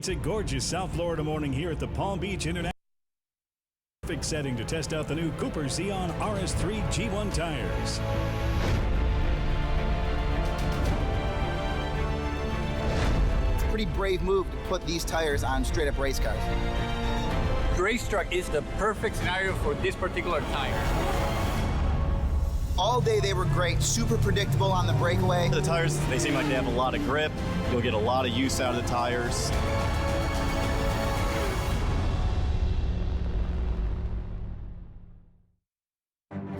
It's a gorgeous South Florida morning here at the Palm Beach International. Perfect setting to test out the new Cooper Xeon RS3 G1 tires. It's a pretty brave move to put these tires on straight-up race cars. The racetrack is the perfect scenario for this particular tire. All day they were great, super predictable on the breakaway. The tires, they seem like they have a lot of grip. You'll get a lot of use out of the tires.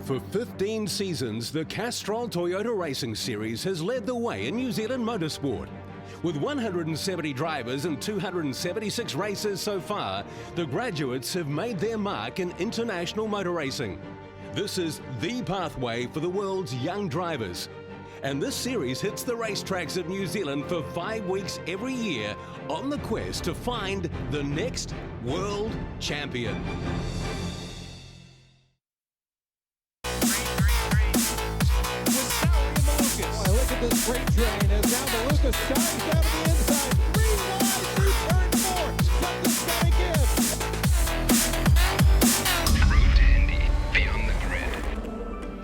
For 15 seasons, the Castrol Toyota Racing Series has led the way in New Zealand motorsport. With 170 drivers and 276 races so far, the graduates have made their mark in international motor racing. This is the pathway for the world's young drivers. And this series hits the racetracks of New Zealand for 5 weeks every year on the quest to find the next world champion. Look at this freight train as now the Lucas dives down to the inside. 3 wide through turn 4. Something's gotta give. Road to Indy, beyond the grid.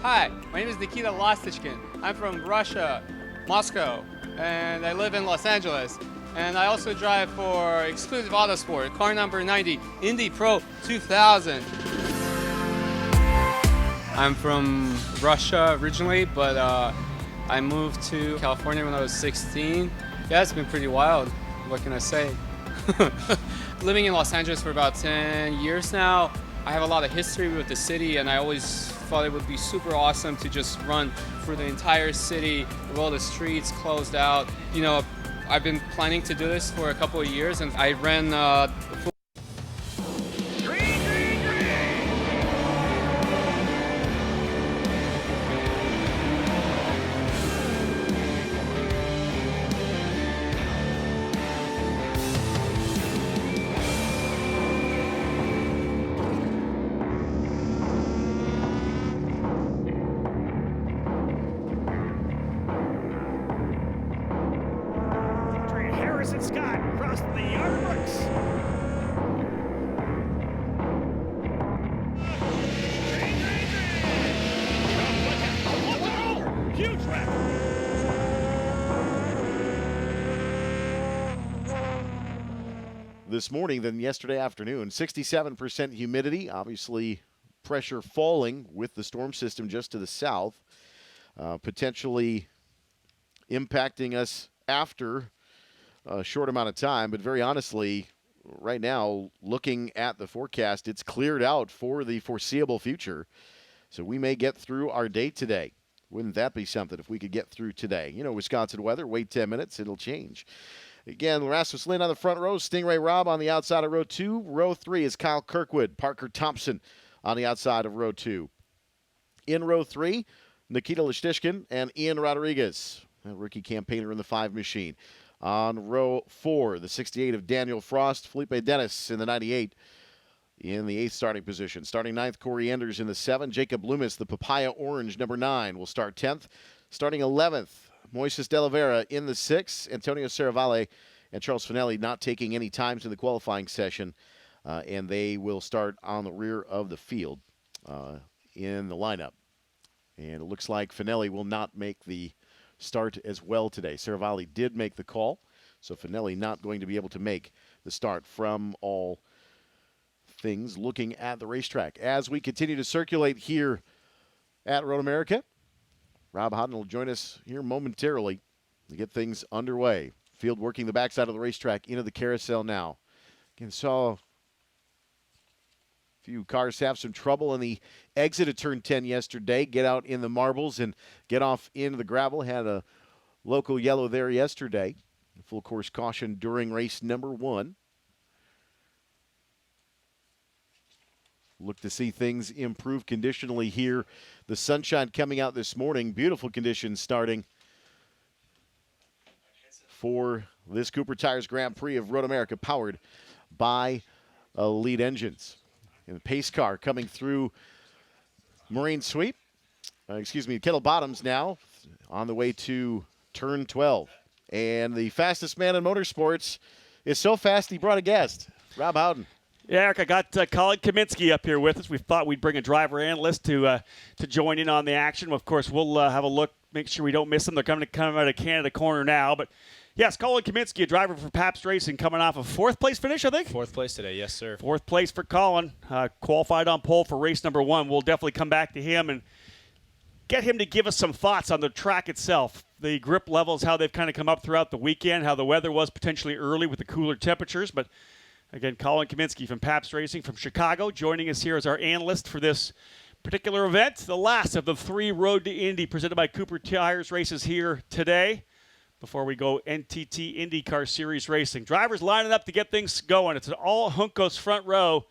Hi, my name is Nikita Lastishkin. I'm from Russia, Moscow, and I live in Los Angeles. And I also drive for Exclusive Autosport, car number 90, Indy Pro 2000. I'm from Russia originally, but I moved to California when I was 16. Yeah, it's been pretty wild. What can I say? Living in Los Angeles for about 10 years now, I have a lot of history with the city, and I always thought it would be super awesome to just run through the entire city with all the streets closed out. You know, I've been planning to do this for a couple of years, and I ran Harrison Scott across the yard bricks. Huge wreck. This morning than yesterday afternoon. 67% humidity, obviously pressure falling with the storm system just to the south, potentially impacting us after a short amount of time. But very honestly, right now, looking at the forecast, it's cleared out for the foreseeable future. So we may get through our day today. Wouldn't that be something if we could get through today? You know, Wisconsin weather, wait 10 minutes, it'll change. Again, Rasmus Lynn on the front row, Stingray Robb on the outside of row 2. Row 3 is Kyle Kirkwood, Parker Thompson on the outside of row 2. In row 3, Nikita Lastishkin and Ian Rodriguez, a rookie campaigner in the 5 machine. On row 4, the 68 of Daniel Frost, Felipe Dennis in the 98 in the 8th starting position. Starting 9th, Corey Enders in the 7. Jacob Loomis, the Papaya Orange, number 9, will start 10th. Starting 11th, Moises De La Vera in the 6th. Antonio Serravalle and Charles Finelli not taking any times in the qualifying session, and they will start on the rear of the field in the lineup. And it looks like Finelli will not make the start as well today. Serravalle did make the call, so Finelli not going to be able to make the start from all things looking at the racetrack. As we continue to circulate here at Road America, Rob Hodden will join us here momentarily to get things underway. Field working the backside of the racetrack into the carousel now. Again, saw a few cars have some trouble in the exit of turn 10 yesterday. Get out in the marbles and get off into the gravel. Had a local yellow there yesterday. Full course caution during race number 1. Look to see things improve conditionally here. The sunshine coming out this morning. Beautiful conditions starting for this Cooper Tires Grand Prix of Road America, powered by Elite Engines. And the pace car coming through Marine Sweep. Kettle Bottoms now on the way to turn 12. And the fastest man in motorsports It's so fast he brought a guest, Rob Howden. Yeah, Eric, I got Colin Kaminsky up here with us. We thought we'd bring a driver analyst to join in on the action. Of course, we'll have a look, make sure we don't miss them. They're coming out of Canada Corner now. But, yes, Colin Kaminsky, a driver for Pabst Racing, coming off a fourth-place finish, I think? Fourth place today, yes, sir. Fourth place for Colin. Qualified on pole for race number 1. We'll definitely come back to him and get him to give us some thoughts on the track itself, the grip levels, how they've kind of come up throughout the weekend, how the weather was potentially early with the cooler temperatures. But again, Colin Kaminsky from Pabst Racing from Chicago joining us here as our analyst for this particular event, the last of the 3 Road to Indy presented by Cooper Tires races here today. Before we go, NTT IndyCar Series Racing. Drivers lining up to get things going. It's an all Juncos front row.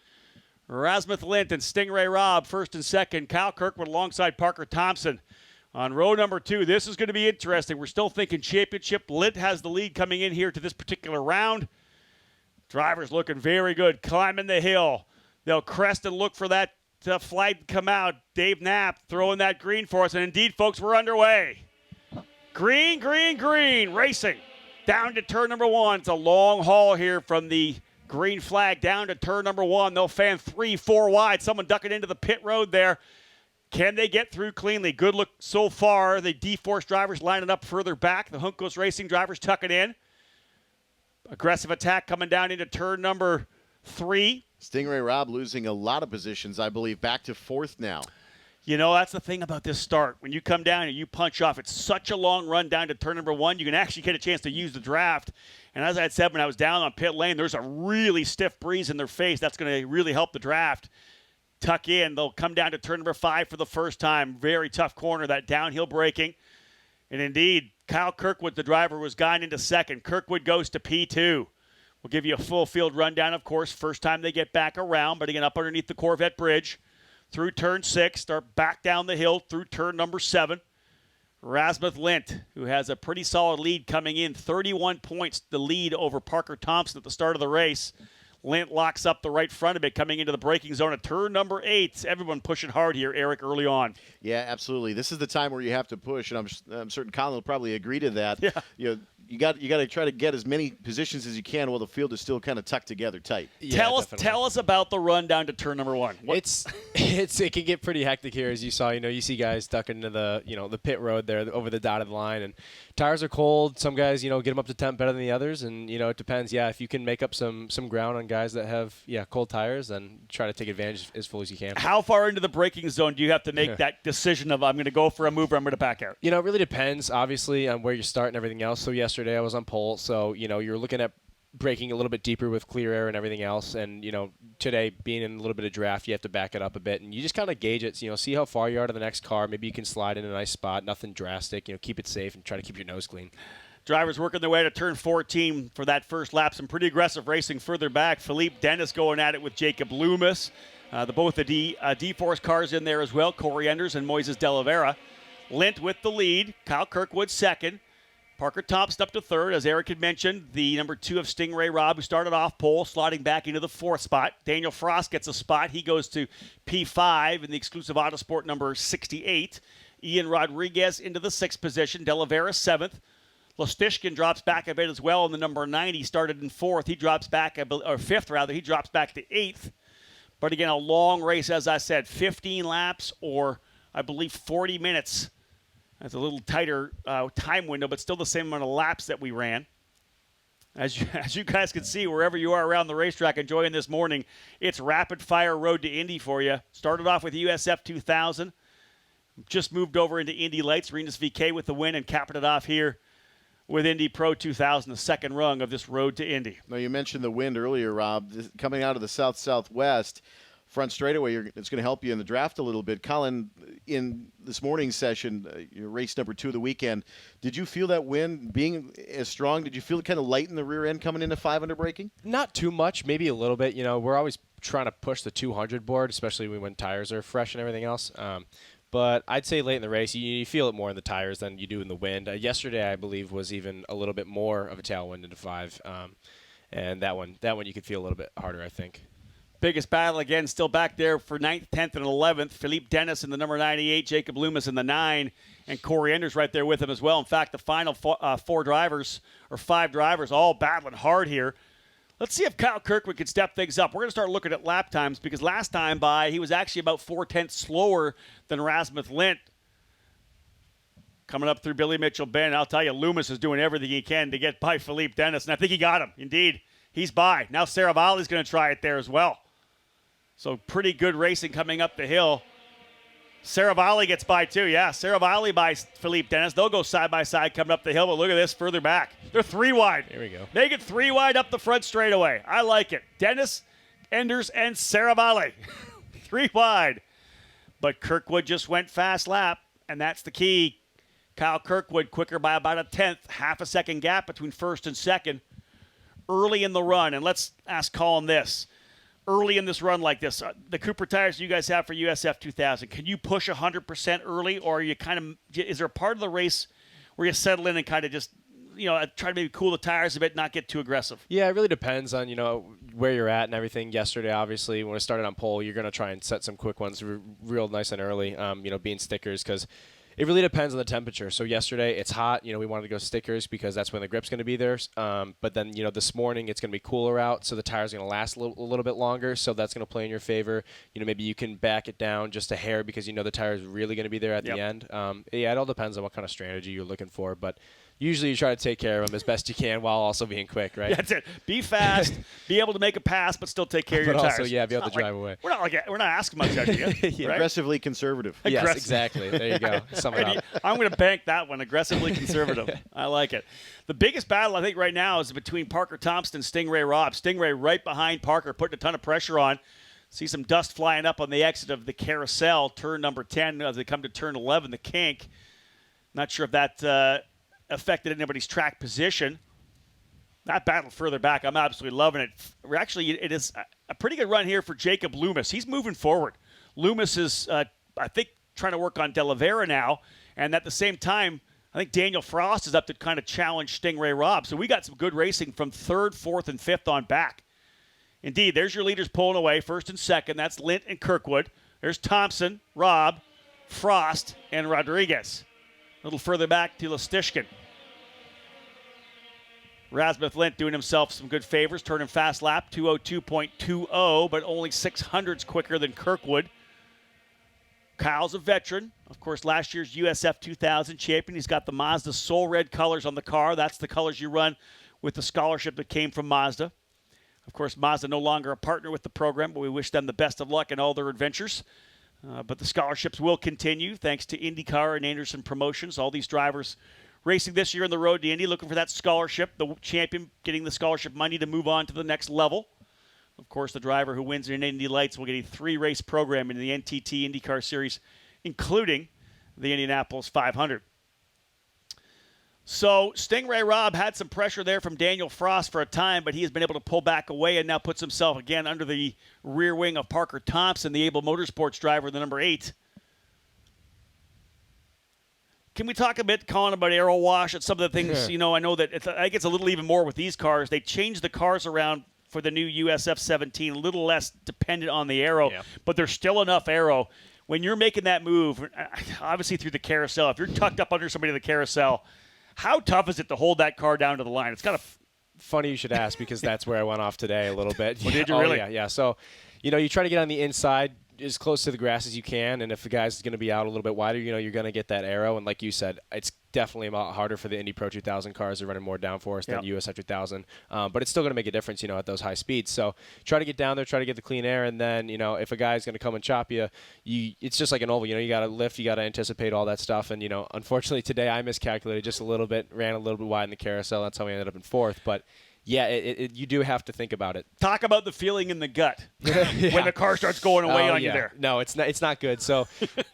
Rasmuth Lint and Stingray Robb first and second. Kyle Kirkwood alongside Parker Thompson. On row number 2, this is going to be interesting. We're still thinking championship. Lint has the lead coming in here to this particular round. Drivers looking very good, climbing the hill. They'll crest and look for that flight to come out. Dave Knapp throwing that green for us. And indeed, folks, we're underway. Green, green, green, racing. Down to turn number 1. It's a long haul here from the green flag down to turn number 1. They'll fan 3, 4 wide. Someone ducking into the pit road there. Can they get through cleanly? Good look so far. The D-Force drivers lining up further back. The Juncos Racing drivers tucking in. Aggressive attack coming down into turn number 3. Stingray Robb losing a lot of positions, I believe, back to 4th now. You know, that's the thing about this start. When you come down and you punch off, it's such a long run down to turn number 1. You can actually get a chance to use the draft. And as I had said when I was down on pit lane, there's a really stiff breeze in their face. That's going to really help the draft. Tuck in. They'll come down to turn number 5 for the first time. Very tough corner, that downhill braking. And indeed, Kyle Kirkwood, the driver, was gone into second. Kirkwood goes to P2. We'll give you a full field rundown, of course, first time they get back around, but again, up underneath the Corvette Bridge. Through turn 6, start back down the hill through turn number 7. Rasmuth Lint, who has a pretty solid lead coming in, 31 points the lead over Parker Thompson at the start of the race. Lint locks up the right front of it coming into the braking zone at turn number 8. Everyone pushing hard here, Eric, early on. Yeah, absolutely. This is the time where you have to push, and I'm certain Colin will probably agree to that. Yeah. You got to try to get as many positions as you can while the field is still kind of tucked together tight. Yeah, tell us about the run down to turn number 1. It can get pretty hectic here, as you saw. You see guys ducking into the pit road there over the dotted line, and tires are cold. Some guys get them up to temp better than the others, and it depends. Yeah, if you can make up some ground on guys that have cold tires, then try to take advantage as full as you can. How far into the braking zone do you have to make that decision of I'm going to go for a move or I'm going to back out? It really depends, obviously, on where you start and everything else. So yesterday I was on pole, so you're looking at braking a little bit deeper with clear air and everything else. And today being in a little bit of draft, you have to back it up a bit, and you just kind of gauge it. See how far you are to the next car. Maybe you can slide in a nice spot, nothing drastic. Keep it safe and try to keep your nose clean. Drivers working their way to turn 14 for that first lap. Some pretty aggressive racing further back. Philippe Dennis going at it with Jacob Loomis. Both the D-Force cars in there as well. Corey Enders and Moises De La Vera. Lint with the lead. Kyle Kirkwood second. Parker Thompson up to third. As Eric had mentioned, the number 2 of Stingray Robb, who started off pole, sliding back into the 4th spot. Daniel Frost gets a spot. He goes to P5 in the exclusive Autosport number 68. Ian Rodriguez into the 6th position. De La Vera 7th. Lostishkin drops back a bit as well in the number 9. He started in 4th. He drops back, or 5th rather. He drops back to 8th. But again, a long race, as I said, 15 laps or I believe 40 minutes. That's a little tighter time window, but still the same amount of laps that we ran. As you guys can see, wherever you are around the racetrack enjoying this morning, it's rapid-fire Road to Indy for you. Started off with USF2000. Just moved over into Indy Lights. Renus VK with the win and capping it off here with Indy Pro 2000, the second rung of this Road to Indy. Now, you mentioned the wind earlier, Rob. Coming out of the south-southwest, front straightaway, it's going to help you in the draft a little bit. Colin, in this morning's session, your race number 2 of the weekend, did you feel that wind being as strong? Did you feel it kind of light in the rear end coming into 500 braking? Not too much, maybe a little bit. We're always trying to push the 200 board, especially when tires are fresh and everything else. But I'd say late in the race, you feel it more in the tires than you do in the wind. Yesterday, I believe, was even a little bit more of a tailwind into 5. And that one you could feel a little bit harder, I think. Biggest battle, again, still back there for 9th, 10th, and 11th. Philippe Dennis in the number 98, Jacob Loomis in the 9, and Corey Enders right there with him as well. In fact, the final 5 drivers, all battling hard here. Let's see if Kyle Kirkwood can step things up. We're going to start looking at lap times because last time by, he was actually about 4/10 slower than Rasmus Lint. Coming up through Billy Mitchell Bend, I'll tell you, Loomis is doing everything he can to get by Philippe Dennis, and I think he got him. Indeed, he's by. Now Saravalli's going to try it there as well. So pretty good racing coming up the hill. Saravalli gets by too, yeah. Saravalli by Philippe Dennis. They'll go side by side coming up the hill, but look at this further back. They're 3 wide. Here we go. Make it 3 wide up the front straightaway. I like it. Dennis, Enders, and Saravalli. 3 wide. But Kirkwood just went fast lap, and that's the key. Kyle Kirkwood quicker by about 1/10, half a second gap between first and second early in the run. And let's ask Colin this. Early in this run like this, the Cooper tires you guys have for USF2000, can you push 100% early, or are you is there a part of the race where you settle in and kind of just, try to maybe cool the tires a bit, not get too aggressive? Yeah, it really depends on, where you're at and everything. Yesterday, obviously, when I started on pole, you're going to try and set some quick ones real nice and early, being stickers, because it really depends on the temperature. So yesterday, it's hot. We wanted to go stickers because that's when the grip's going to be there. But then, this morning, it's going to be cooler out, so the tire's going to last a little bit longer. So that's going to play in your favor. Maybe you can back it down just a hair because the tire's really going to be there at the end. Yeah, it all depends on what kind of strategy you're looking for. But usually you try to take care of them as best you can while also being quick, right? That's it. Be fast, be able to make a pass, but still take care of your tires. But also, yeah, be able to drive away. We're not asking much out of you. Yeah. Right? Aggressively conservative. Yes, exactly. There you go. Sum it up. I'm going to bank that one, aggressively conservative. I like it. The biggest battle, I think, right now is between Parker Thompson and Stingray Robb. Stingray right behind Parker, putting a ton of pressure on. See some dust flying up on the exit of the carousel, turn number 10, as they come to turn 11, the kink. Not sure if that affected anybody's track position. That battle further back, I'm absolutely loving it. Actually, it is a pretty good run here for Jacob Loomis. He's moving forward. Loomis is, I think, trying to work on De La Vera now, and at the same time, I think Daniel Frost is up to kind of challenge Stingray Robb. So we got some good racing from 3rd, 4th, and 5th on back. Indeed, there's your leaders pulling away, 1st and 2nd. That's Lint and Kirkwood. There's Thompson, Robb, Frost, and Rodriguez. A little further back to Lastishkin. Rasmus Lint doing himself some good favors, turning fast lap, 2:02.20, but only 600s quicker than Kirkwood. Kyle's a veteran. Of course, last year's USF2000 champion. He's got the Mazda Soul Red colors on the car. That's the colors you run with the scholarship that came from Mazda. Of course, Mazda no longer a partner with the program, but we wish them the best of luck in all their adventures. But the scholarships will continue thanks to IndyCar and Anderson Promotions. All these drivers racing this year on the road to Indy looking for that scholarship. The champion getting the scholarship money to move on to the next level. Of course, the driver who wins in Indy Lights will get a 3-race program in the NTT IndyCar Series, including the Indianapolis 500. So Stingray Robb had some pressure there from Daniel Frost for a time, but he has been able to pull back away and now puts himself again under the rear wing of Parker Thompson, the Able Motorsports driver, the number 8. Can we talk a bit, Colin, about aero wash and some of the things, I know that I think it's a little even more with these cars. They changed the cars around for the new USF17, a little less dependent on the aero, but there's still enough aero. When you're making that move, obviously through the carousel, if you're tucked up under somebody in the carousel, how tough is it to hold that car down to the line? It's kind of funny you should ask because that's where I went off today a little bit. Well, did you really? Yeah. So, you try to get on the inside as close to the grass as you can, and if the guy's going to be out a little bit wider, you're going to get that arrow. And like you said, it's definitely a lot harder for the Indy Pro 2000 cars. They're running more downforce than USF2000, but it's still going to make a difference, at those high speeds. So try to get down there, try to get the clean air, and then, if a guy's going to come and chop you, it's just like an oval. You got to lift, you got to anticipate all that stuff. And, unfortunately today I miscalculated just a little bit, ran a little bit wide in the carousel. That's how we ended up in 4th, but yeah, you do have to think about it. Talk about the feeling in the gut when the car starts going away on you there. No, it's not good. So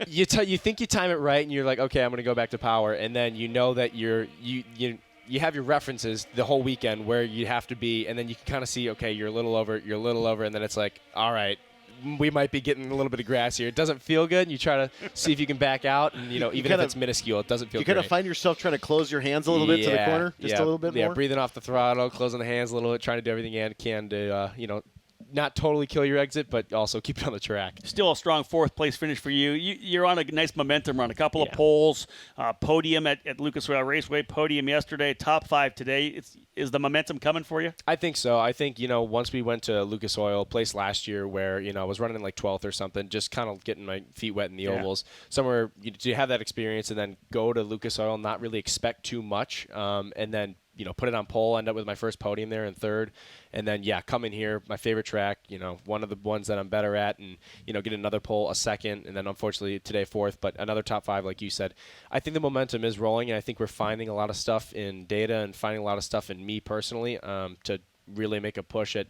you think you time it right, and you're like, okay, I'm going to go back to power, and then you know that you have your references the whole weekend where you have to be, and then you can kind of see, okay, you're a little over, and then it's like, all right, we might be getting a little bit of grass here. It doesn't feel good. You try to see if you can back out, and even if it's minuscule, it doesn't feel good. You kind of find yourself trying to close your hands a little bit to the corner, just a little bit more. Yeah, breathing off the throttle, closing the hands a little bit, trying to do everything you can to not totally kill your exit, but also keep it on the track. Still a strong fourth-place finish for you. You're on a nice momentum run. A couple of poles, podium at Lucas Oil Raceway, podium yesterday, top 5 today. Is the momentum coming for you? I think so. I think, once we went to Lucas Oil, place last year where, I was running like 12th or something, just kind of getting my feet wet in the ovals. Somewhere to have that experience and then go to Lucas Oil, not really expect too much, and then put it on pole, end up with my first podium there in 3rd. And then, come in here, my favorite track, one of the ones that I'm better at, and, get another pole, a 2nd, and then unfortunately today 4th, but another top 5, like you said. I think the momentum is rolling, and I think we're finding a lot of stuff in data and finding a lot of stuff in me personally to really make a push at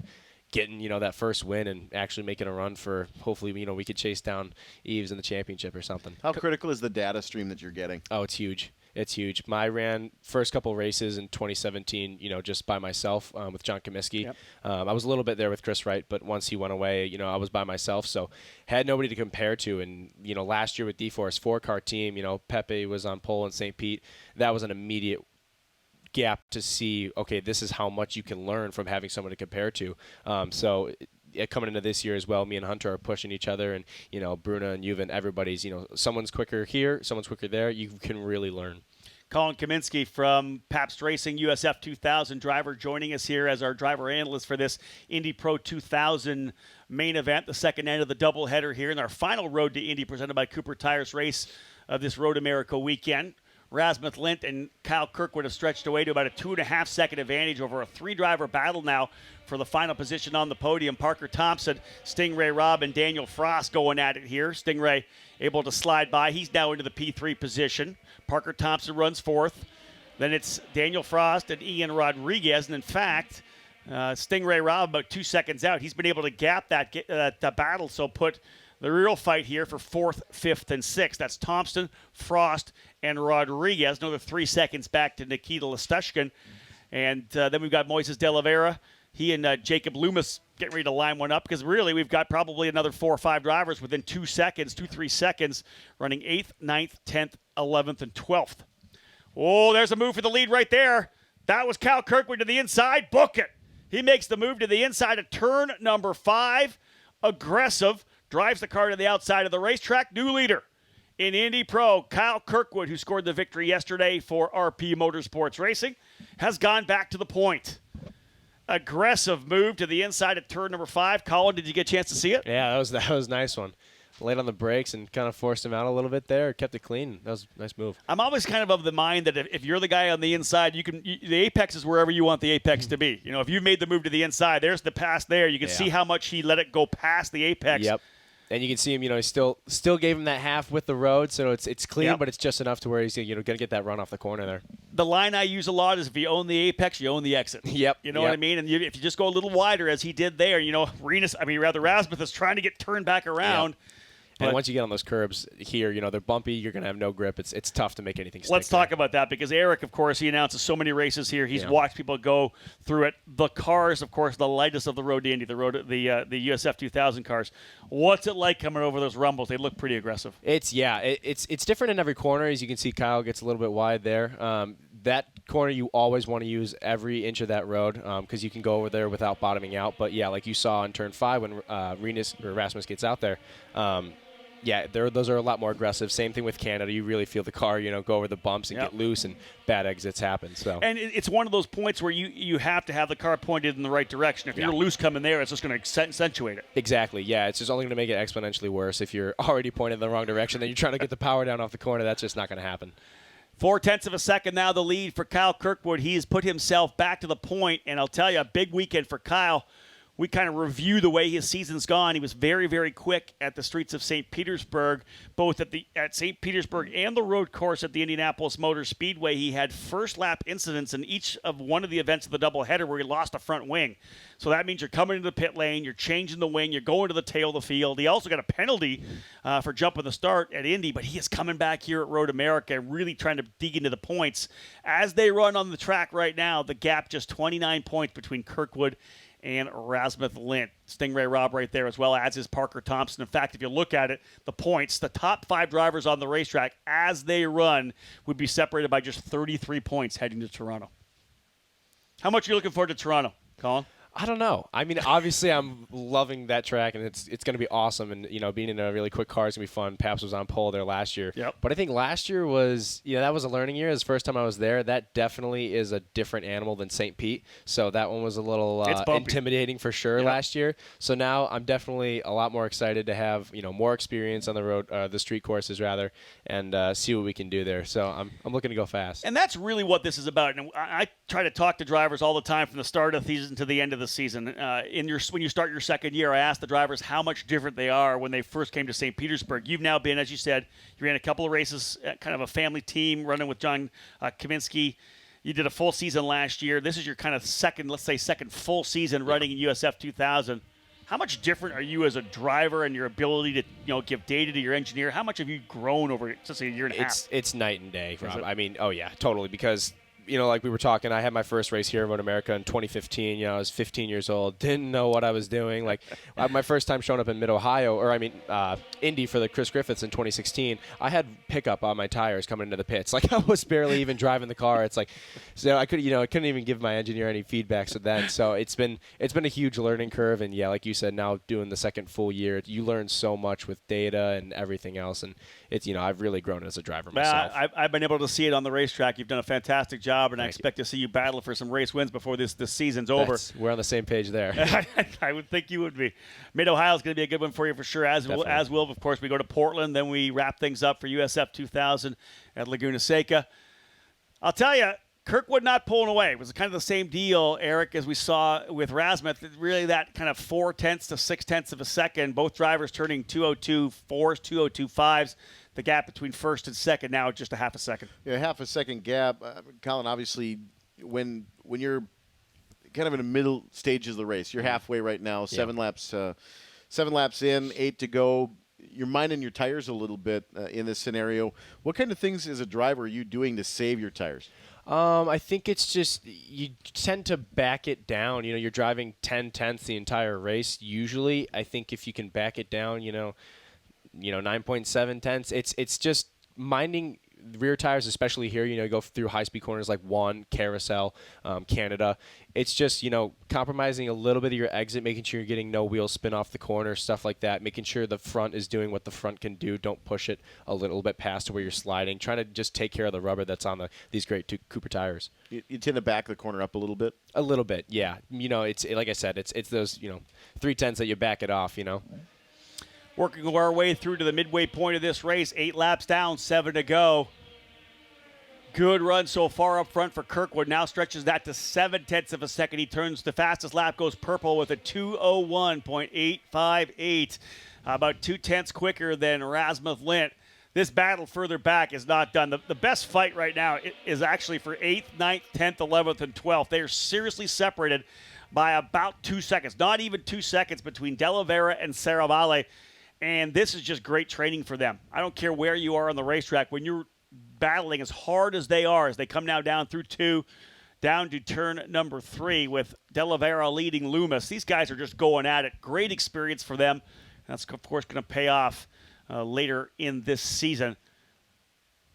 getting, that first win and actually making a run for hopefully, we could chase down Eves in the championship or something. How critical is the data stream that you're getting? Oh, it's huge. It's huge. I ran first couple races in 2017, just by myself with John Comiskey. Yep. I was a little bit there with Chris Wright, but once he went away, I was by myself, so had nobody to compare to. And, last year with D-Force 4-car team, Pepe was on pole in St. Pete. That was an immediate gap to see, okay, this is how much you can learn from having someone to compare to. Coming into this year as well, me and Hunter are pushing each other, and Bruna and Juven, everybody's someone's quicker here, someone's quicker there. You can really learn. Colin Kaminsky from Pabst Racing, USF2000 driver, joining us here as our driver analyst for this Indy Pro 2000 main event, the second end of the doubleheader here in our final Road to Indy presented by Cooper Tires race of this Road America weekend. Rasmus Lint and Kyle Kirkwood have stretched away to about a 2.5-second advantage over a 3-driver battle now for the final position on the podium. Parker Thompson, Stingray Robb, and Daniel Frost going at it here. Stingray able to slide by. He's now into the P3 position. Parker Thompson runs 4th. Then it's Daniel Frost and Ian Rodriguez. And in fact, Stingray Robb about 2 seconds out. He's been able to gap that battle, so put the real fight here for 4th, 5th, and 6th. That's Thompson, Frost, and Rodriguez. Another 3 seconds back to Nikita Lestushkin. And then we've got Moises De La Vera. He and Jacob Loomis getting ready to line one up, because really we've got probably another 4 or 5 drivers within 2 seconds, 2-3 seconds, running 8th, 9th, 10th, 11th, and 12th. Oh, there's a move for the lead right there. That was Cal Kirkwood to the inside. Book it. He makes the move to the inside of turn number 5. Aggressive. Drives the car to the outside of the racetrack. New leader in Indy Pro, Kyle Kirkwood, who scored the victory yesterday for RP Motorsports Racing, has gone back to the point. Aggressive move to the inside of turn number 5. Colin, did you get a chance to see it? Yeah, that was a nice one. Laid on the brakes and kind of forced him out a little bit there. Kept it clean. That was a nice move. I'm always kind of the mind that if you're the guy on the inside, the apex is wherever you want the apex to be. If you've made the move to the inside, there's the pass there. You can see how much he let it go past the apex. Yep. And you can see him, he still gave him that half with the road, so it's clean, but it's just enough to where he's going to get that run off the corner there. The line I use a lot is if you own the apex, you own the exit. Yep. You know what I mean? And if you just go a little wider, as he did there, Rasmus is trying to get turned back around. Yep. And once you get on those curbs here, they're bumpy. You're going to have no grip. It's tough to make anything stick. Let's talk about that, because Eric, of course, he announces so many races here. He's watched people go through it. The cars, of course, the lightest of the Road to Indy, the USF2000 cars. What's it like coming over those rumbles? They look pretty aggressive. It's different in every corner. As you can see, Kyle gets a little bit wide there. That corner you always want to use every inch of that road, because you can go over there without bottoming out. But, like you saw in Turn 5 when Rasmus gets out there, those are a lot more aggressive. Same thing with Canada. You really feel the car, go over the bumps and get loose, and bad exits happen. So, and it's one of those points where you have to have the car pointed in the right direction. If you're loose coming there, it's just going to accentuate it. Exactly. Yeah, it's just only going to make it exponentially worse. If you're already pointed in the wrong direction, then you're trying to get the power down off the corner. That's just not going to happen. 0.4 of a second now, the lead for Kyle Kirkwood. He has put himself back to the point, and I'll tell you, a big weekend for Kyle. We kind of review the way his season's gone. He was very, very quick at the streets of St. Petersburg, both at St. Petersburg and the road course at the Indianapolis Motor Speedway. He had first lap incidents in each of one of the events of the doubleheader where he lost a front wing. So that means you're coming into the pit lane, you're changing the wing, you're going to the tail of the field. He also got a penalty for jumping the start at Indy, but he is coming back here at Road America, really trying to dig into the points. As they run on the track right now, the gap just 29 points between Kirkwood and Rasmus Lint. Stingray Robb right there, as well as is Parker Thompson. In fact, if you look at it, the points, the top 5 drivers on the racetrack as they run would be separated by just 33 points heading to Toronto. How much are you looking forward to Toronto, Colin? I don't know. I mean, obviously, I'm loving that track, and it's going to be awesome. And being in a really quick car is going to be fun. Paps was on pole there last year. Yep. But I think last year was, that was a learning year. It was the first time I was there. That definitely is a different animal than St. Pete. So that one was a little intimidating for sure last year. So now I'm definitely a lot more excited to have more experience on the road, the street courses rather, and see what we can do there. So I'm looking to go fast. And that's really what this is about. And I try to talk to drivers all the time from the start of the season to the end of the season. When you start your second year, I ask the drivers how much different they are when they first came to St. Petersburg. You've now been, as you said, you ran a couple of races, kind of a family team, running with John Kaminsky. You did a full season last year. This is your kind of second full season running in USF2000. How much different are you as a driver and your ability to give data to your engineer? How much have you grown over just a year and a half? It's night and day, Rob. I mean, oh yeah, totally. Because like we were talking, I had my first race here in Road America in 2015. I was 15 years old, didn't know what I was doing. Like my first time showing up in Mid-Ohio, Indy for the Chris Griffiths in 2016. I had pickup on my tires coming into the pits. Like I was barely even driving the car. It's like, so I couldn't even give my engineer any feedback. So it's been a huge learning curve. And yeah, like you said, now doing the second full year, you learn so much with data and everything else. And it's I've really grown as a driver myself. I've been able to see it on the racetrack. You've done a fantastic job. And I expect to see you battle for some race wins before this season's over. We're on the same page there. I would think you would be. Mid-Ohio is going to be a good one for you for sure, as will, of course, we go to Portland. Then we wrap things up for USF2000 at Laguna Seca. I'll tell you, Kirkwood not pulling away. It was kind of the same deal, Eric, as we saw with Rasmuth. Really that kind of 0.4 to 0.6 of a second. Both drivers turning 2:02.4s, 2:02.5s. The gap between first and second now just a half a second. Yeah, half a second gap. Colin, obviously, when you're kind of in the middle stages of the race, you're halfway right now, 7 laps in, 8 to go. You're minding your tires a little bit in this scenario. What kind of things as a driver are you doing to save your tires? I think it's just you tend to back it down. You're driving 10 tenths the entire race. Usually, I think if you can back it down, 9.7 tenths. It's just minding rear tires, especially here. You go through high-speed corners like Carousel, Canada. It's just compromising a little bit of your exit, making sure you're getting no wheel spin off the corner, stuff like that. Making sure the front is doing what the front can do. Don't push it a little bit past to where you're sliding. Trying to just take care of the rubber that's on these great Cooper tires. You tend to back the corner up a little bit. A little bit, yeah. It's like I said, it's those 3/10 that you back it off. Working our way through to the midway point of this race, 8 laps down, 7 to go. Good run so far up front for Kirkwood. Now stretches that to 0.7 of a second. He turns the fastest lap, goes purple with a 2:01.858. About 0.2 quicker than Rasmuth Lint. This battle further back is not done. The best fight right now is actually for 8th, 9th, 10th, 11th, and 12th. They are seriously separated by about 2 seconds. Not even 2 seconds between De La Vera and Serravalle. And this is just great training for them. I don't care where you are on the racetrack. When you're battling as hard as they are, as they come now down through 2, down to turn number 3 with De La Vera leading Loomis. These guys are just going at it. Great experience for them. That's, of course, going to pay off later in this season.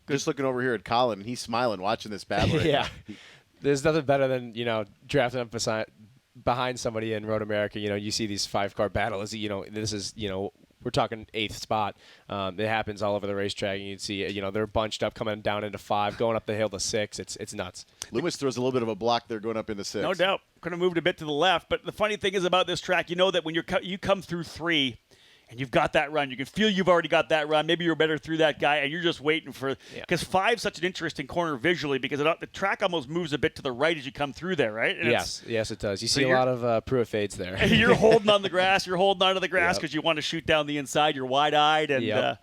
Just looking over here at Colin, he's smiling watching this battle right yeah. now. There's nothing better than, drafting up behind somebody in Road America. You see these 5-car battles. This is, we're talking 8th spot. It happens all over the racetrack. And you'd see, they're bunched up coming down into 5, going up the hill to 6. It's nuts. Loomis throws a little bit of a block there going up into 6. No doubt. Could have moved a bit to the left. But the funny thing is about this track, that when you come through 3 and you've got that run, you can feel you've already got that run. Maybe you're better through that guy, and you're just waiting for – because 5's such an interesting corner visually because the track almost moves a bit to the right as you come through there, right? And yes, it does. You see a lot of Pruitt fades there. You're holding on the grass. You're holding onto the grass because you want to shoot down the inside. You're wide-eyed. And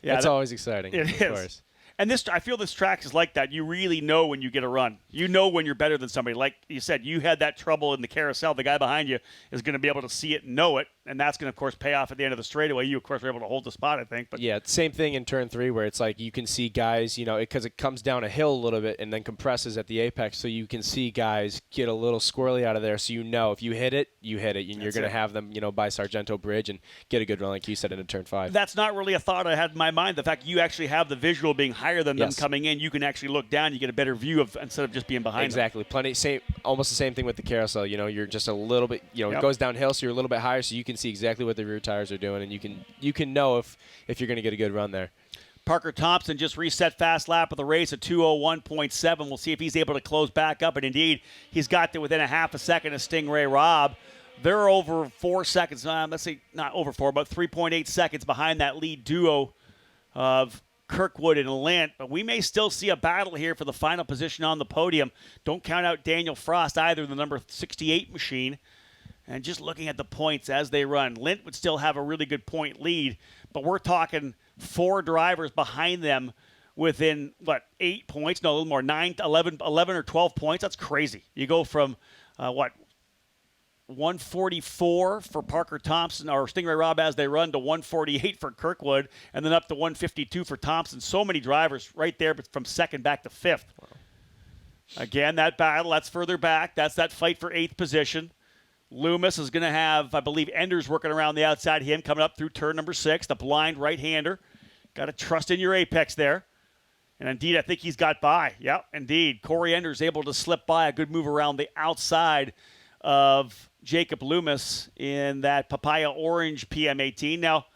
that's always exciting, of course. And I feel this track is like that. You really know when you get a run. You know when you're better than somebody. Like you said, you had that trouble in the carousel. The guy behind you is going to be able to see it and know it. And that's going to, of course, pay off at the end of the straightaway. You, of course, were able to hold the spot, I think. But yeah, same thing in turn 3 where it's like you can see guys, because it comes down a hill a little bit and then compresses at the apex, so you can see guys get a little squirrely out of there. So if you hit it, you hit it. And you're going to have them, by Sargento Bridge and get a good run, like you said, into turn 5. That's not really a thought I had in my mind. The fact you actually have the visual being higher than them coming in, you can actually look down, you get a better view of instead of just being behind Exactly. them. Almost the same thing with the carousel. You're just a little bit, it goes downhill, so you're a little bit higher, so you can see exactly what the rear tires are doing, and you can know if you're going to get a good run there. Parker Thompson just reset fast lap of the race at 2:01.7. We'll see if he's able to close back up, and indeed, he's got there within a half a second of Stingray Robb. They're over 4 seconds. Let's say not over 4, but 3.8 seconds behind that lead duo of Kirkwood and Lint, but we may still see a battle here for the final position on the podium. Don't count out Daniel Frost either, the number 68 machine. And just looking at the points as they run, Lint would still have a really good point lead, but we're talking 4 drivers behind them within, 8 points? No, a little more, 9, 11 or 12 points. That's crazy. You go from, 144 for Parker Thompson or Stingray Robb as they run to 148 for Kirkwood, and then up to 152 for Thompson. So many drivers right there, but from second back to fifth. Wow. Again, that battle, that's further back. That's that fight for 8th position. Loomis is going to have, I believe, Enders working around the outside of him, coming up through turn number 6, the blind right-hander. Got to trust in your apex there. And indeed, I think he's got by. Yep, indeed. Corey Enders able to slip by, a good move around the outside of Jacob Loomis in that Papaya Orange PM18. Now,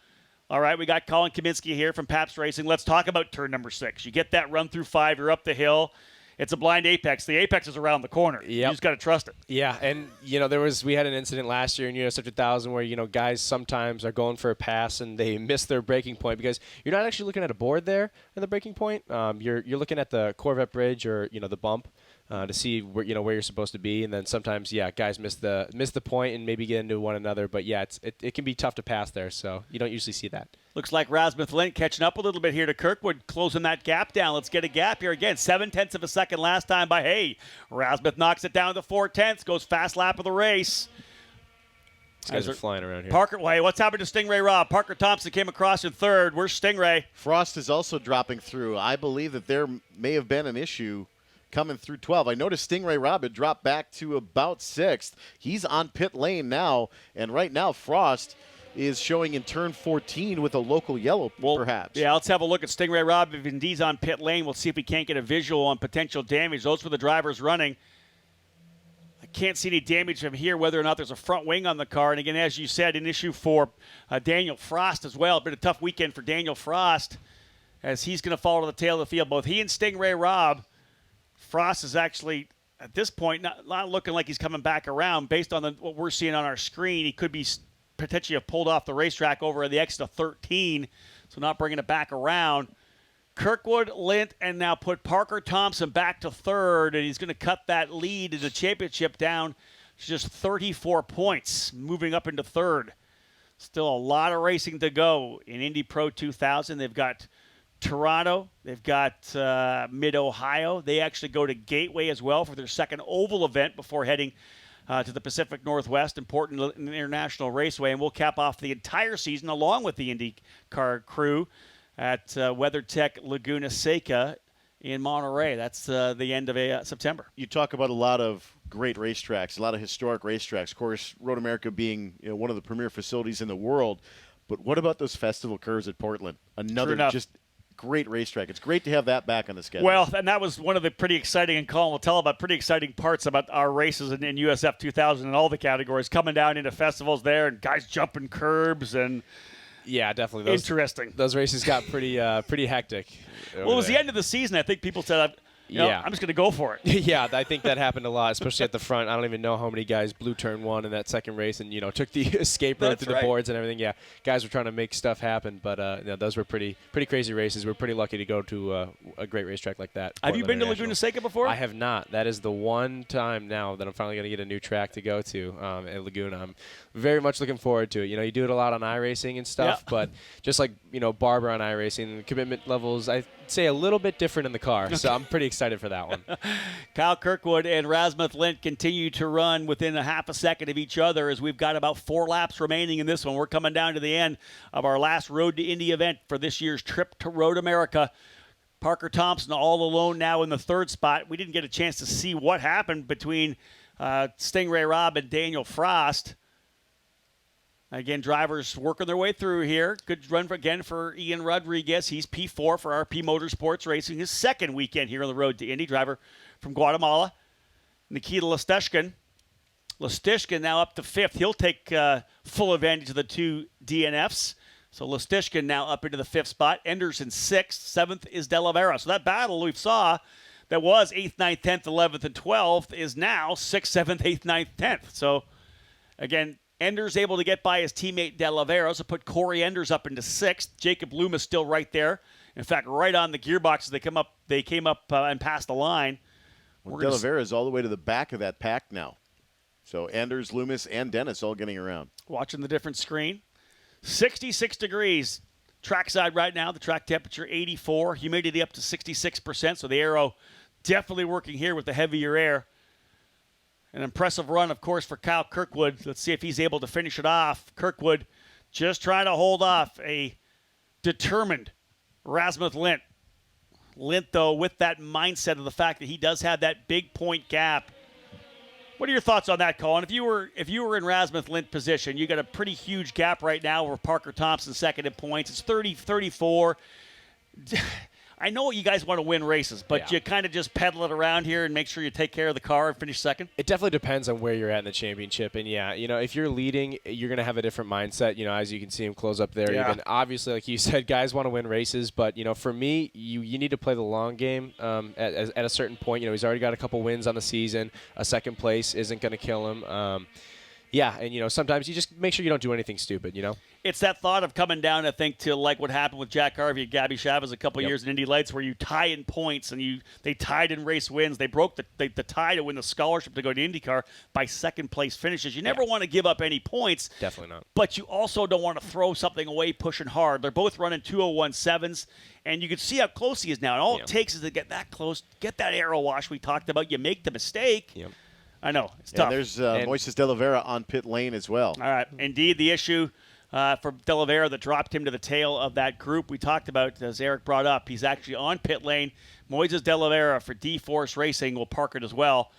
all right, we got Colin Kaminsky here from Pabst Racing. Let's talk about turn number 6. You get that run through 5, you're up the hill. It's a blind apex. The apex is around the corner. Yep. You just got to trust it. Yeah, and we had an incident last year in USF2000 where guys sometimes are going for a pass and they miss their braking point because you're not actually looking at a board there in the braking point. You're looking at the Corvette bridge or the bump to see where you're supposed to be, and then sometimes guys miss the point and maybe get into one another. But it can be tough to pass there, so you don't usually see that. Looks like Rasmuth Lint catching up a little bit here to Kirkwood, closing that gap down. Let's get a gap here again. 0.7 of a second last time by Hay. Rasmuth knocks it down to 0.4, goes fast lap of the race. These guys are flying around here. Parker, what's happened to Stingray Robb? Parker Thompson came across in 3rd. Where's Stingray? Frost is also dropping through. I believe that there may have been an issue coming through 12. I noticed Stingray Robb had dropped back to about 6th. He's on pit lane now, and right now Frost is showing in turn 14 with a local yellow, perhaps. Yeah, let's have a look at Stingray Robb. If indeed on pit lane, we'll see if we can't get a visual on potential damage. Those were the drivers running. I can't see any damage from here, whether or not there's a front wing on the car. And again, as you said, an issue for Daniel Frost as well. Been a tough weekend for Daniel Frost as he's going to fall to the tail of the field. Both he and Stingray Robb. Frost is actually, at this point, not looking like he's coming back around. Based on what we're seeing on our screen, he could be potentially have pulled off the racetrack over at the exit of 13, so not bringing it back around. Kirkwood, Lint, and now put Parker Thompson back to 3rd, and he's going to cut that lead in the championship down to just 34 points, moving up into 3rd. Still a lot of racing to go in Indy Pro 2000. They've got Toronto. They've got Mid-Ohio. They actually go to Gateway as well for their second oval event before heading to the Pacific Northwest, important international raceway. And we'll cap off the entire season along with the IndyCar crew at WeatherTech Laguna Seca in Monterey. That's the end of September. You talk about a lot of great racetracks, a lot of historic racetracks. Of course, Road America being one of the premier facilities in the world. But what about those festival curves at Portland? Another just great racetrack. It's great to have that back on the schedule. Well, and that was one of the pretty exciting, and Colin will tell about pretty exciting parts about our races in USF2000 in all the categories, coming down into festivals there and guys jumping curbs and definitely. Interesting. Those races got pretty hectic. Well, it was the end of the season. I think people said, I'm just going to go for it. Yeah, I think that happened a lot, especially at the front. I don't even know how many guys blew turn 1 in that second race and, took the escape road through the boards and everything. Yeah, guys were trying to make stuff happen, but those were pretty crazy races. We're pretty lucky to go to a great racetrack like that. Have you been to Laguna Seca before? I have not. That is the one time now that I'm finally going to get a new track to go to at Laguna. I'm very much looking forward to it. You do it a lot on iRacing and stuff, but just like, Barbara on iRacing, the commitment levels, I'd say a little bit different in the car, so I'm pretty excited excited for that one. Kyle Kirkwood and Rasmuth Lint continue to run within a half a second of each other as we've got about 4 laps remaining in this one. We're coming down to the end of our last Road to Indy event for this year's trip to Road America. Parker Thompson all alone now in the 3rd spot. We didn't get a chance to see what happened between Stingray Robb and Daniel Frost. Again, drivers working their way through here. Good run again for Ian Rodriguez. He's P4 for RP Motorsports Racing. His 2nd weekend here on the Road to Indy. Driver from Guatemala. Nikita Lestishkin. Lestishkin now up to 5th. He'll take full advantage of the 2 DNFs. So Lestishkin now up into the 5th spot. Enders in 6th. 7th is De La Vera. So that battle we saw that was 8th, 9th, 10th, 11th, and 12th is now 6th, 7th, 8th, 9th, 10th. So, again, Enders able to get by his teammate De La Vera. So put Corey Enders up into 6th. Jacob Loomis still right there. In fact, right on the gearbox as they came up and passed the line. Well, De La Vera is all the way to the back of that pack now. So Enders, Loomis, and Dennis all getting around. Watching the different screen. 66 degrees trackside right now. The track temperature 84. Humidity up to 66%. So the aero definitely working here with the heavier air. An impressive run, of course, for Kyle Kirkwood. Let's see if he's able to finish it off. Kirkwood just trying to hold off a determined Rasmuth Lint. Lint, though, with that mindset of the fact that he does have that big point gap. What are your thoughts on that, Colin? If you were in Rasmuth Lint position, you got a pretty huge gap right now where Parker Thompson 2nd in points. It's 30-34. I know you guys want to win races, but you kind of just pedal it around here and make sure you take care of the car and finish 2nd? It definitely depends on where you're at in the championship. And, if you're leading, you're going to have a different mindset. As you can see him close up there. Yeah. Even obviously, like you said, guys want to win races. But, for me, you need to play the long game at a certain point. He's already got a couple wins on the season. A 2nd place isn't going to kill him. And, sometimes you just make sure you don't do anything stupid, It's that thought of coming down, I think, to like what happened with Jack Harvey and Gabby Chavez a couple years in Indy Lights, where you tie in points and they tied in race wins. They broke the tie to win the scholarship to go to IndyCar by 2nd place finishes. You never want to give up any points. Definitely not. But you also don't want to throw something away pushing hard. They're both running 201.7s, and you can see how close he is now. And all it takes is to get that close, get that aero wash we talked about. You make the mistake. Yep. I know. It's tough. There's Moises De La Vera on pit lane as well. All right. Indeed, the issue for De La Vera that dropped him to the tail of that group we talked about, as Eric brought up, he's actually on pit lane. Moises De La Vera for D-Force Racing will park it as well.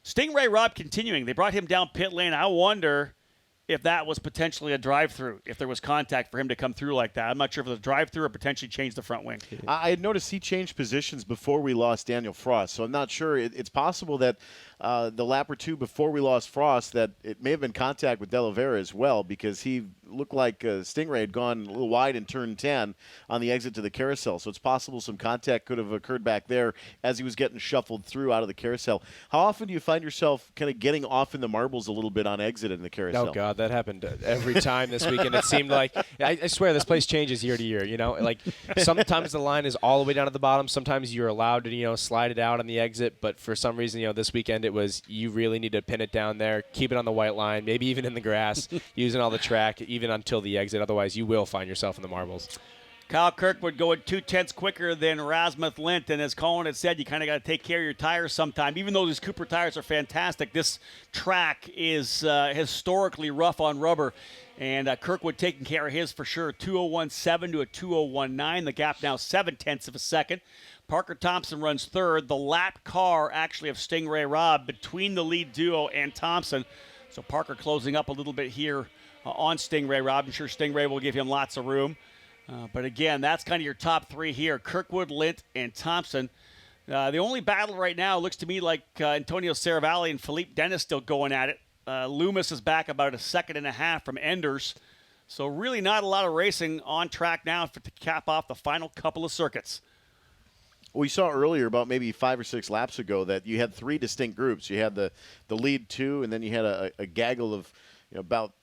Stingray Robb continuing. They brought him down pit lane. I wonder if that was potentially a drive-through, if there was contact for him to come through like that. I'm not sure if it was a drive-through or potentially changed the front wing. I had noticed he changed positions before we lost Daniel Frost, so I'm not sure. It's possible that the lap or two before we lost Frost, that it may have been contact with De La Vera as well, because he looked like Stingray had gone a little wide in turn 10 on the exit to the carousel. So it's possible some contact could have occurred back there as he was getting shuffled through out of the carousel. How often do you find yourself kind of getting off in the marbles a little bit on exit in the carousel? Oh, God, that happened every time this weekend. It seemed like, I swear, this place changes year to year, Like, sometimes the line is all the way down at the bottom. Sometimes you're allowed to, slide it out on the exit. But for some reason, this weekend it was you really need to pin it down there, keep it on the white line, maybe even in the grass, using all the track, even until the exit. Otherwise, you will find yourself in the marbles. Kyle Kirkwood going 2/10 quicker than Rasmuth Lint, and as Colin had said, you kind of got to take care of your tires sometime. Even though these Cooper tires are fantastic, this track is historically rough on rubber, and Kirkwood taking care of his for sure. 201.7 to a 201.9. The gap now 0.7 of a second. Parker Thompson runs 3rd. The lap car actually of Stingray Robb between the lead duo and Thompson. So Parker closing up a little bit here on Stingray Robb. I'm sure Stingray will give him lots of room. But again, that's kind of your top 3 here. Kirkwood, Lint, and Thompson. The only battle right now looks to me like Antonio Saravalli and Philippe Dennis still going at it. Loomis is back about a 2.5 seconds from Enders. So really not a lot of racing on track now to cap off the final couple of circuits. We saw earlier, about maybe 5 or 6 laps ago, that you had 3 distinct groups. You had the lead 2, and then you had a gaggle of about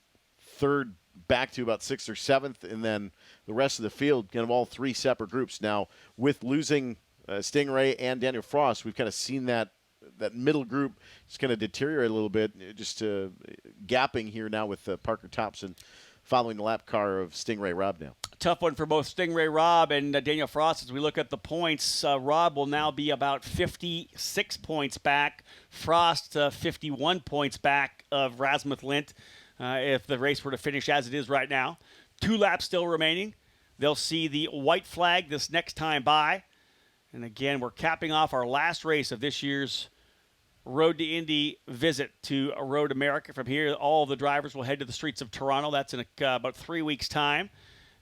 3rd back to about 6th or 7th, and then the rest of the field, kind of all 3 separate groups. Now, with losing Stingray and Daniel Frost, we've kind of seen that middle group just kind of deteriorate a little bit, just gapping here now with Parker Thompson following the lap car of Stingray Rob now. Tough one for both Stingray Rob and Daniel Frost. As we look at the points, Rob will now be about 56 points back. Frost 51 points back of Rasmuth Lint if the race were to finish as it is right now. 2 laps still remaining. They'll see the white flag this next time by. And again, we're capping off our last race of this year's Road to Indy visit to Road America. From here, all of the drivers will head to the streets of Toronto. That's in about 3 weeks' time.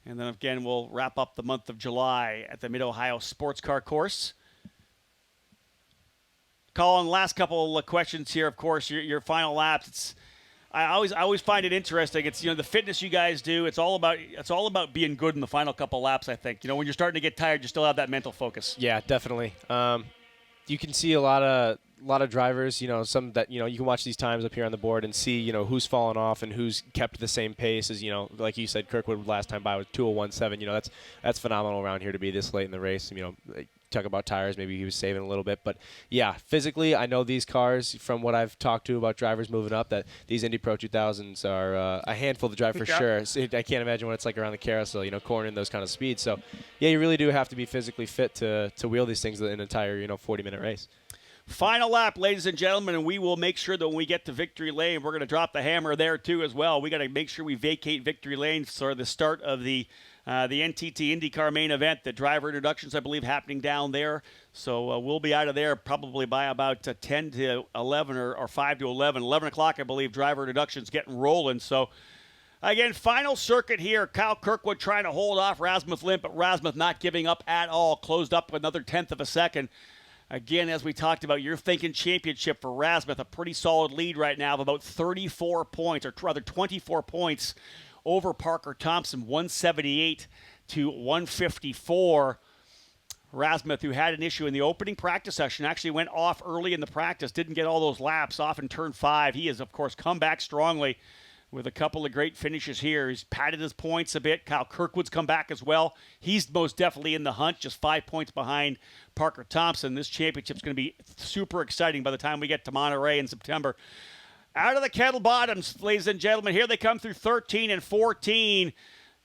And then again, we'll wrap up the month of July at the Mid-Ohio Sports Car Course. Colin, last couple of questions here. Of course, your final laps. I always find it interesting. It's the fitness you guys do. It's all about being good in the final couple laps. I think when you're starting to get tired, you still have that mental focus. Yeah, definitely. You can see a lot of drivers, some that, you can watch these times up here on the board and see, who's fallen off and who's kept the same pace as, like you said, Kirkwood last time by was 2:01.7. That's phenomenal around here to be this late in the race. Talk about tires, maybe he was saving a little bit. But, yeah, physically, I know these cars, from what I've talked to about drivers moving up, that these Indy Pro 2000s are a handful to drive for sure. So I can't imagine what it's like around the carousel, cornering those kind of speeds. So, yeah, you really do have to be physically fit to wheel these things in an entire, 40-minute race. Final lap, ladies and gentlemen, and we will make sure that when we get to Victory Lane, we're going to drop the hammer there, too, as well. We got to make sure we vacate Victory Lane for the start of the NTT IndyCar main event. The driver introductions, I believe, happening down there. So we'll be out of there probably by about 10 to 11 or 5 to 11. 11 o'clock, I believe, driver introductions getting rolling. So, again, final circuit here. Kyle Kirkwood trying to hold off Rasmuth Lint, but Rasmuth not giving up at all. Closed up another tenth of a second. Again, as we talked about, you're thinking championship for Rasmuth, a pretty solid lead right now of about 34 points, or rather 24 points over Parker Thompson, 178 to 154. Rasmuth, who had an issue in the opening practice session, actually went off early in the practice, didn't get all those laps off in turn 5. He has, of course, come back strongly with a couple of great finishes here. He's padded his points a bit. Kyle Kirkwood's come back as well. He's most definitely in the hunt, just 5 points behind Parker Thompson. This championship's going to be super exciting by the time we get to Monterey in September. Out of the kettle bottoms, ladies and gentlemen, here they come through 13 and 14.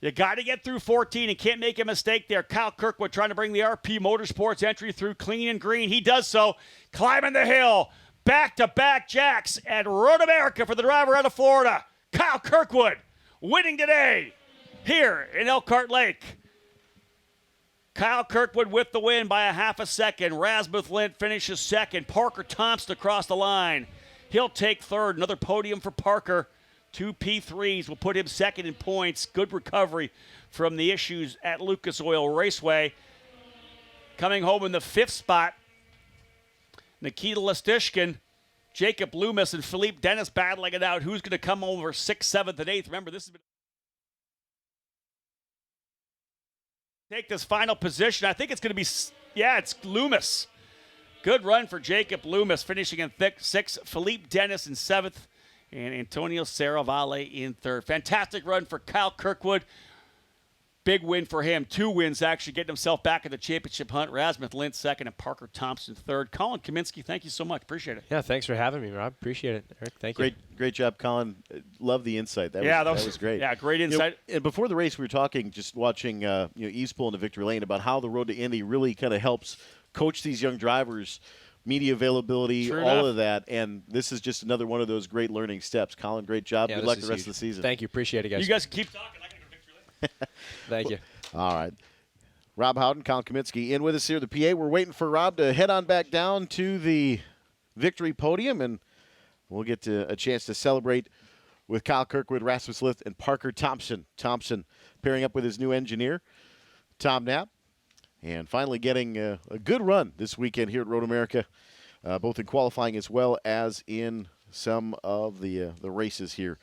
You got to get through 14 and can't make a mistake there. Kyle Kirkwood trying to bring the RP Motorsports entry through clean and green. He does so, climbing the hill. Back-to-back jacks at Road America for the driver out of Florida. Kyle Kirkwood winning today here in Elkhart Lake. Kyle Kirkwood with the win by a half a second. Rasmuth Lint finishes second. Parker Thompson across the line. He'll take third. Another podium for Parker. 2 P3s will put him second in points. Good recovery from the issues at Lucas Oil Raceway. Coming home in the 5th spot, Nikita Lestishkin, Jacob Loomis, and Philippe Dennis battling it out. Who's going to come over 6th, 7th, and 8th? Remember, this has been take this final position. I think it's going to be, it's Loomis. Good run for Jacob Loomis, finishing in 6th. Philippe Dennis in 7th, and Antonio Serravalle in 3rd. Fantastic run for Kyle Kirkwood. Big win for him. 2 wins, actually, getting himself back in the championship hunt. Rasmuth Lint 2nd and Parker Thompson 3rd. Colin Kaminsky, thank you so much. Appreciate it. Yeah, thanks for having me, Rob. Appreciate it, Eric. Thank you. Great job, Colin. Love the insight. That was great. Yeah, great insight. And before the race, we were talking, just watching Eve's pull into Victory Lane, about how the Road to Indy really kind of helps coach these young drivers, media availability, all of that. And this is just another one of those great learning steps. Colin, great job. Good luck the rest of the season. Thank you. Appreciate it, guys. You guys keep talking. I can go to Victory Lane. Thank you. All right. Rob Howden, Colin Kaminsky in with us here at the PA. We're waiting for Rob to head on back down to the victory podium, and we'll get a chance to celebrate with Kyle Kirkwood, Rasmus Lint, and Parker Thompson. Thompson pairing up with his new engineer, Tom Knapp, and finally getting a good run this weekend here at Road America, both in qualifying as well as in some of the races here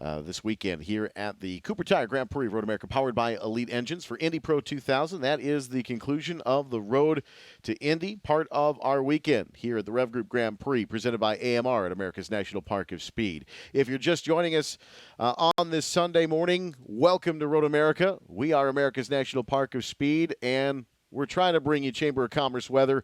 this weekend here at the Cooper Tire Grand Prix of Road America, powered by Elite Engines for Indy Pro 2000. That is the conclusion of the Road to Indy, part of our weekend here at the Rev Group Grand Prix, presented by AMR at America's National Park of Speed. If you're just joining us on this Sunday morning, welcome to Road America. We are America's National Park of Speed, and we're trying to bring you Chamber of Commerce weather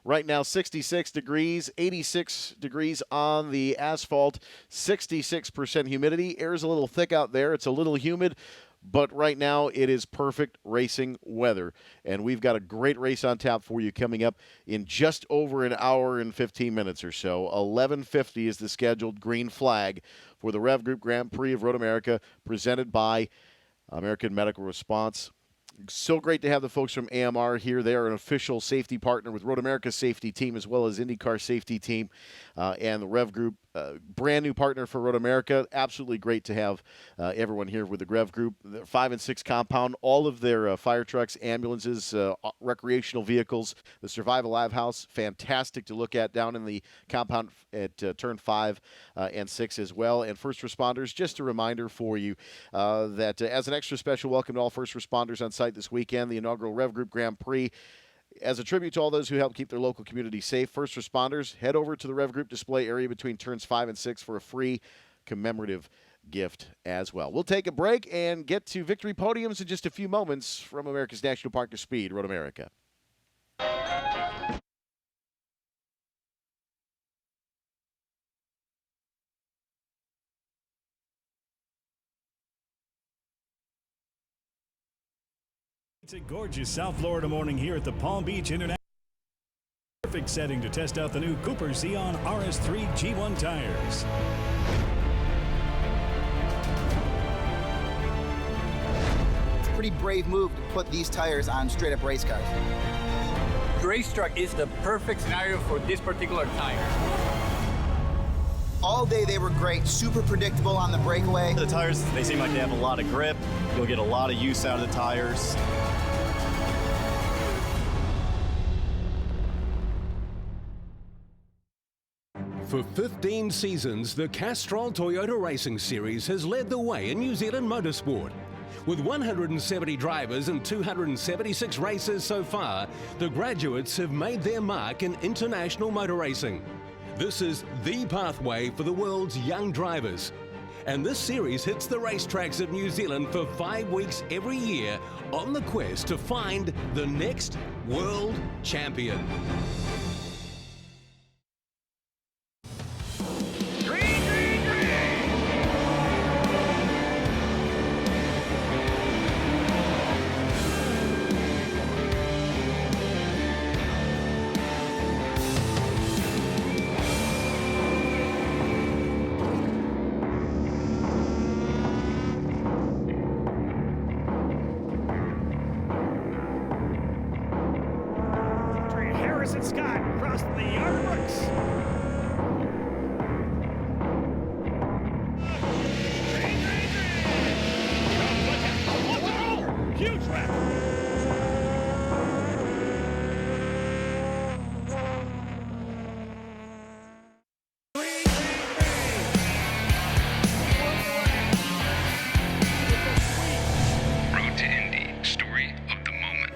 Right now, 66 degrees, 86 degrees on the asphalt, 66% humidity. Air's a little thick out there. It's a little humid. But right now, it is perfect racing weather. And we've got a great race on tap for you coming up in just over an hour and 15 minutes or so. 11:50 is the scheduled green flag for the Rev Group Grand Prix of Road America, presented by American Medical Response. So great to have the folks from AMR here. They are an official safety partner with Road America's safety team as well as IndyCar safety team and the Rev Group. Brand new partner for Road America. Absolutely great to have everyone here with the Rev Group. The 5 and 6 compound, all of their fire trucks, ambulances, recreational vehicles. The Survive Alive House, fantastic to look at down in the compound at turn 5 and 6 as well. And first responders, just a reminder for you that as an extra special welcome to all first responders on site this weekend, the inaugural Rev Group Grand Prix. As a tribute to all those who help keep their local community safe, first responders, head over to the Rev Group display area between turns 5 and 6 for a free commemorative gift as well. We'll take a break and get to victory podiums in just a few moments from America's National Park of Speed, Road America. It's a gorgeous South Florida morning here at the Palm Beach International. Perfect setting to test out the new Cooper Xeon RS3 G1 tires. It's a pretty brave move to put these tires on straight-up race cars. The racetrack is the perfect scenario for this particular tire. All day they were great, super predictable on the breakaway. The tires, they seem like they have a lot of grip. You'll get a lot of use out of the tires. For 15 seasons, the Castrol Toyota Racing Series has led the way in New Zealand motorsport. With 170 drivers and 276 races so far, the graduates have made their mark in international motor racing. This is the pathway for the world's young drivers. And this series hits the racetracks of New Zealand for 5 weeks every year on the quest to find the next world champion. Scott across the yard bricks. Huge wreck. Road to Indy, story of the moment.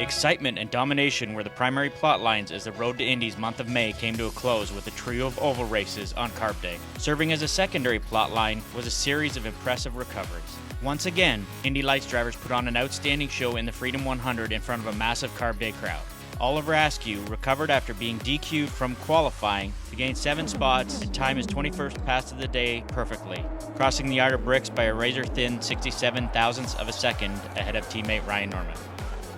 Excitement and domination were the primary plot lines as the Road to Indy's month of May came to a close with a trio of oval races on Carb Day. Serving as a secondary plot line was a series of impressive recoveries. Once again, Indy Lights drivers put on an outstanding show in the Freedom 100 in front of a massive Carb Day crowd. Oliver Askew recovered after being DQ'd from qualifying to gain 7 spots and time his 21st pass of the day perfectly, crossing the yard of bricks by a razor-thin 67 thousandths of a second ahead of teammate Ryan Norman.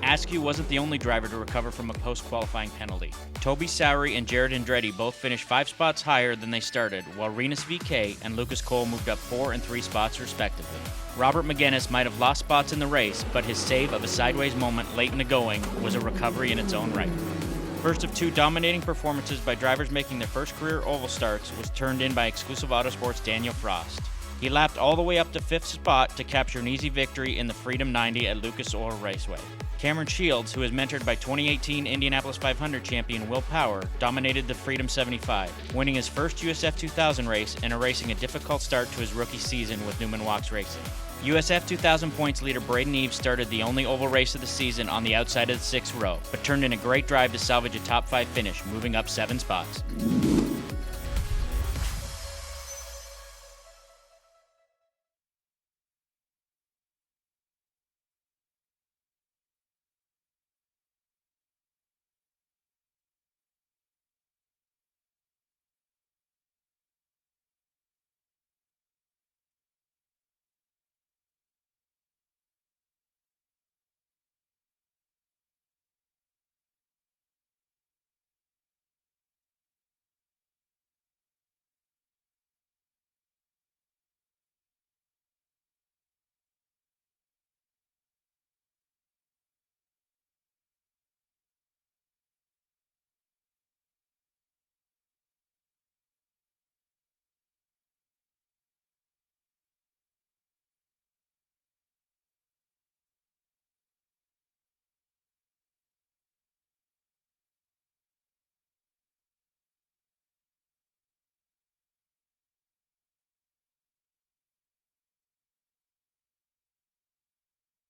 Askew wasn't the only driver to recover from a post-qualifying penalty. Toby Sowery and Jared Andretti both finished 5 spots higher than they started, while Renus VK and Lucas Cole moved up 4 and 3 spots respectively. Robert McGinnis might have lost spots in the race, but his save of a sideways moment late in the going was a recovery in its own right. First of 2 dominating performances by drivers making their first career oval starts was turned in by Exclusive Autosport's Daniel Frost. He lapped all the way up to 5th spot to capture an easy victory in the Freedom 90 at Lucas Oil Raceway. Cameron Shields, who is mentored by 2018 Indianapolis 500 champion Will Power, dominated the Freedom 75, winning his first USF2000 race and erasing a difficult start to his rookie season with Newman Walks Racing. USF2000 points leader Braden Eves started the only oval race of the season on the outside of the 6th row, but turned in a great drive to salvage a top 5 finish, moving up 7 spots.